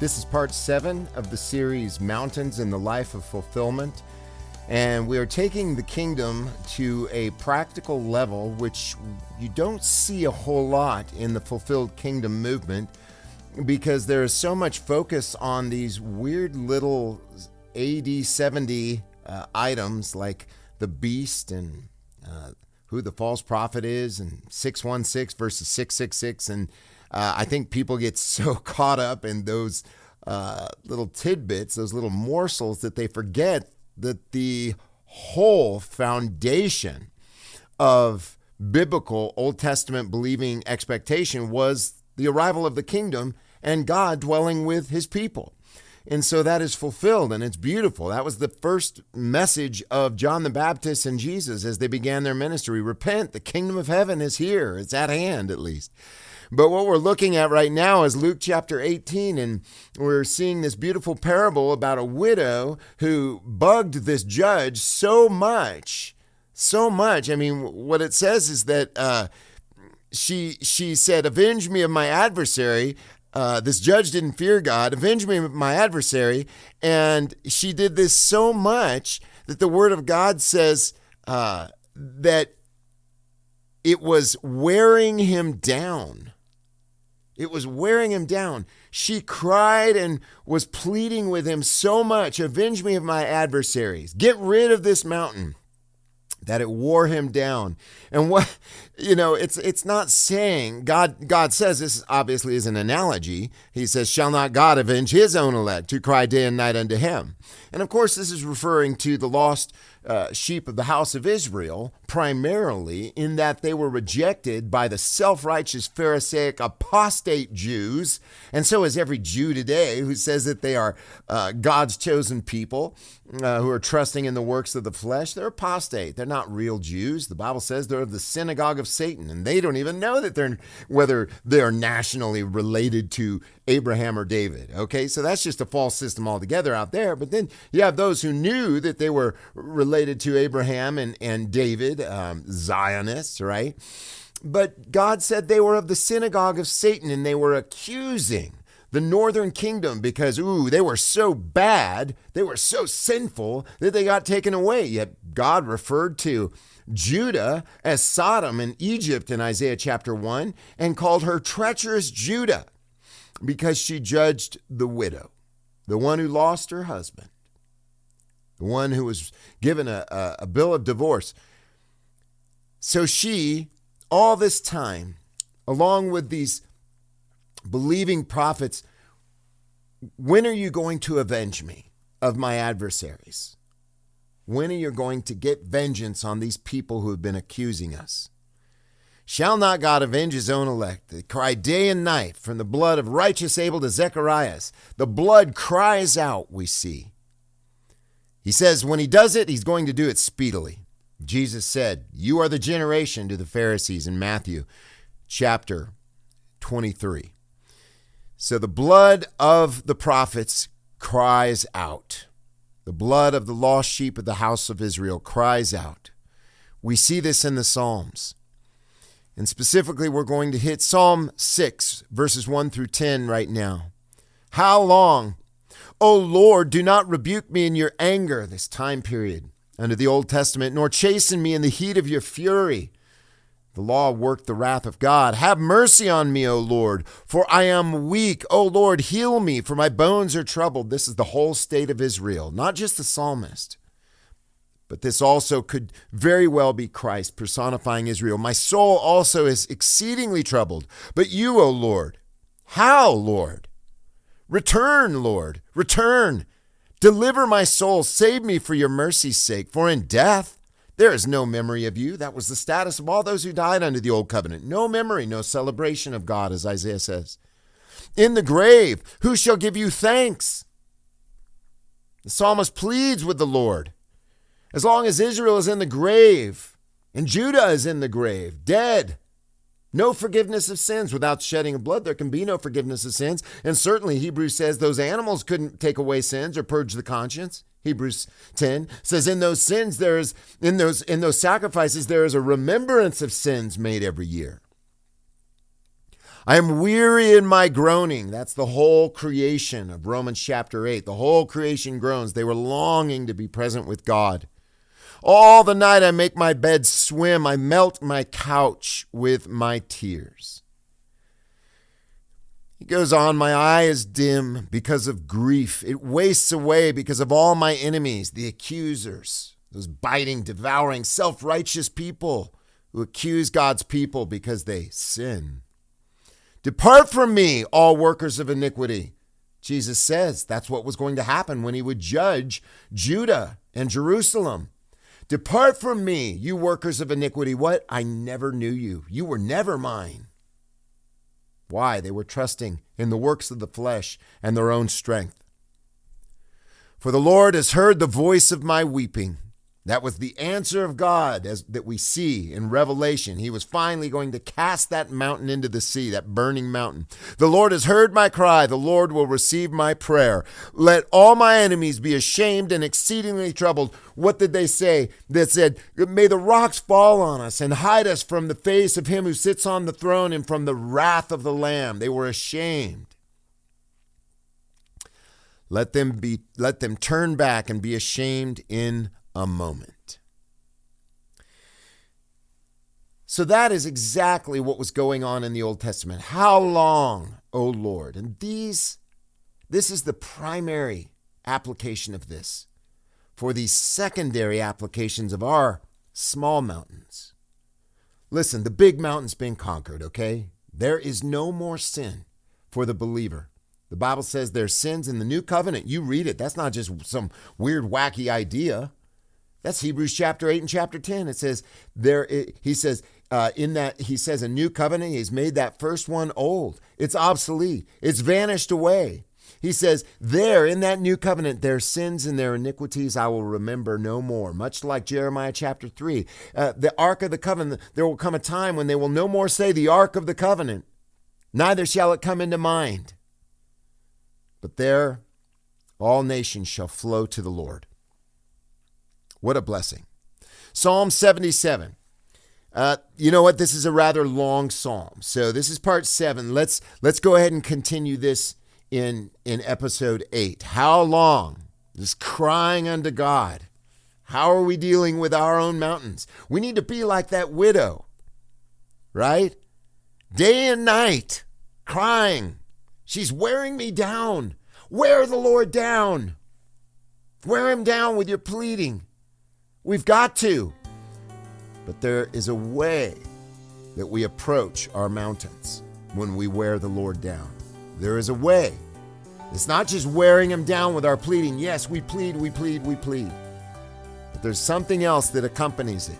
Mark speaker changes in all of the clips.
Speaker 1: This is part 7 of the series Mountains in the Life of Fulfillment. And we are taking the kingdom to a practical level, which you don't see a whole lot in the fulfilled kingdom movement, because there is so much focus on these weird little AD 70 items like the beast and who the false prophet is, and 616 versus 666. And I think people get so caught up in those little tidbits, those little morsels, that they forget that the whole foundation of biblical Old Testament believing expectation was the arrival of the kingdom and God dwelling with his people. And so that is fulfilled, and it's beautiful. That was the first message of John the Baptist and Jesus as they began their ministry. Repent, the kingdom of heaven is here. It's at hand, at least. But what we're looking at right now is Luke chapter 18, and we're seeing this beautiful parable about a widow who bugged this judge so much. I mean, what it says is that she said, "Avenge me of my adversary." This judge didn't fear God. "Avenge me of my adversary." And she did this so much that the word of God says that it was wearing him down. It was wearing him down. She cried and was pleading with him so much, "Avenge me of my adversaries. Get rid of this mountain," that it wore him down. And what, it's not saying, God says, this obviously is an analogy. He says, "Shall not God avenge his own elect who cry day and night unto him?" And of course, this is referring to the lost sheep of the house of Israel, primarily in that they were rejected by the self-righteous Pharisaic apostate Jews. And so is every Jew today who says that they are God's chosen people, who are trusting in the works of the flesh. They're apostate. They're not real Jews. The Bible says they're of the synagogue of Satan, and they don't even know that whether they're nationally related to Abraham or David. Okay, so that's just a false system altogether out there. But then you have those who knew that they were related to Abraham and David, Zionists, right? But God said they were of the synagogue of Satan, and they were accusing the northern kingdom because, they were so bad, they were so sinful that they got taken away. Yet God referred to Judah as Sodom and Egypt in Isaiah chapter 1 and called her treacherous Judah because she judged the widow, the one who lost her husband, the one who was given a bill of divorce. So she, all this time, along with these believing prophets, "When are you going to avenge me of my adversaries? When are you going to get vengeance on these people who have been accusing us? Shall not God avenge his own elect? They cry day and night, from the blood of righteous Abel to Zecharias. The blood cries out," we see. He says when he does it, he's going to do it speedily. Jesus said, "You are the generation," to the Pharisees in Matthew chapter 23. So the blood of the prophets cries out. The blood of the lost sheep of the house of Israel cries out. We see this in the Psalms. And specifically, we're going to hit Psalm 6, verses 1 through 10 right now. "How long, O Lord, do not rebuke me in your anger," this time period under the Old Testament, "nor chasten me in the heat of your fury." The law worked the wrath of God. "Have mercy on me, O Lord, for I am weak. O Lord, heal me, for my bones are troubled." This is the whole state of Israel, not just the psalmist. But this also could very well be Christ personifying Israel. "My soul also is exceedingly troubled. But you, O Lord, how, Lord? Return, Lord, return. Deliver my soul. Save me for your mercy's sake. For in death there is no memory of you." That was the status of all those who died under the old covenant. No memory, no celebration of God, as Isaiah says. "In the grave, who shall give you thanks?" The psalmist pleads with the Lord. As long as Israel is in the grave and Judah is in the grave, dead, no forgiveness of sins. Without shedding of blood, there can be no forgiveness of sins. And certainly Hebrews says those animals couldn't take away sins or purge the conscience. Hebrews 10 says in those sins, in those sacrifices, there is a remembrance of sins made every year. I am weary in my groaning. That's the whole creation of Romans chapter 8. The whole creation groans. They were longing to be present with God. All the night I make my bed swim. I melt my couch with my tears. He goes on, my eye is dim because of grief. It wastes away because of all my enemies, the accusers, those biting, devouring, self-righteous people who accuse God's people because they sin. Depart from me, all workers of iniquity. Jesus says that's what was going to happen when he would judge Judah and Jerusalem. Depart from me, you workers of iniquity. What? I never knew you. You were never mine. Why? They were trusting in the works of the flesh and their own strength. For the Lord has heard the voice of my weeping. That was the answer of God that we see in Revelation. He was finally going to cast that mountain into the sea, that burning mountain. The Lord has heard my cry. The Lord will receive my prayer. Let all my enemies be ashamed and exceedingly troubled. What did they say? They said, may the rocks fall on us and hide us from the face of him who sits on the throne and from the wrath of the Lamb. They were ashamed. Let them turn back and be ashamed in a moment. So that is exactly what was going on in the Old Testament. How long, O Lord? And this is the primary application of this for these secondary applications of our small mountains. Listen, the big mountain's been conquered, okay? There is no more sin for the believer. The Bible says there's sins in the new covenant. You read it. That's not just some weird, wacky idea. That's Hebrews chapter 8 and chapter 10. It says he says a new covenant, he's made that first one old. It's obsolete. It's vanished away. He says there in that new covenant, their sins and their iniquities I will remember no more. Much like Jeremiah chapter 3. The ark of the covenant, there will come a time when they will no more say the ark of the covenant, neither shall it come into mind. But there all nations shall flow to the Lord. What a blessing. Psalm 77. You know what? This is a rather long psalm. So this is part 7. Let's go ahead and continue this in episode 8. How long? This crying unto God. How are we dealing with our own mountains? We need to be like that widow, right? Day and night, crying. She's wearing me down. Wear the Lord down. Wear him down with your pleading. We've got to. But there is a way that we approach our mountains when we wear the Lord down. There is a way. It's not just wearing him down with our pleading. Yes, we plead. But there's something else that accompanies it.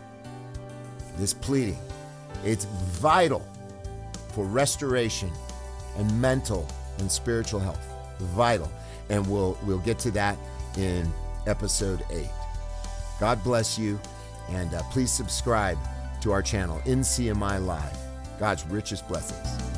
Speaker 1: This pleading. It's vital for restoration and mental and spiritual health. Vital. And we'll get to that in episode 8. God bless you, and please subscribe to our channel, NCMI Live. God's richest blessings.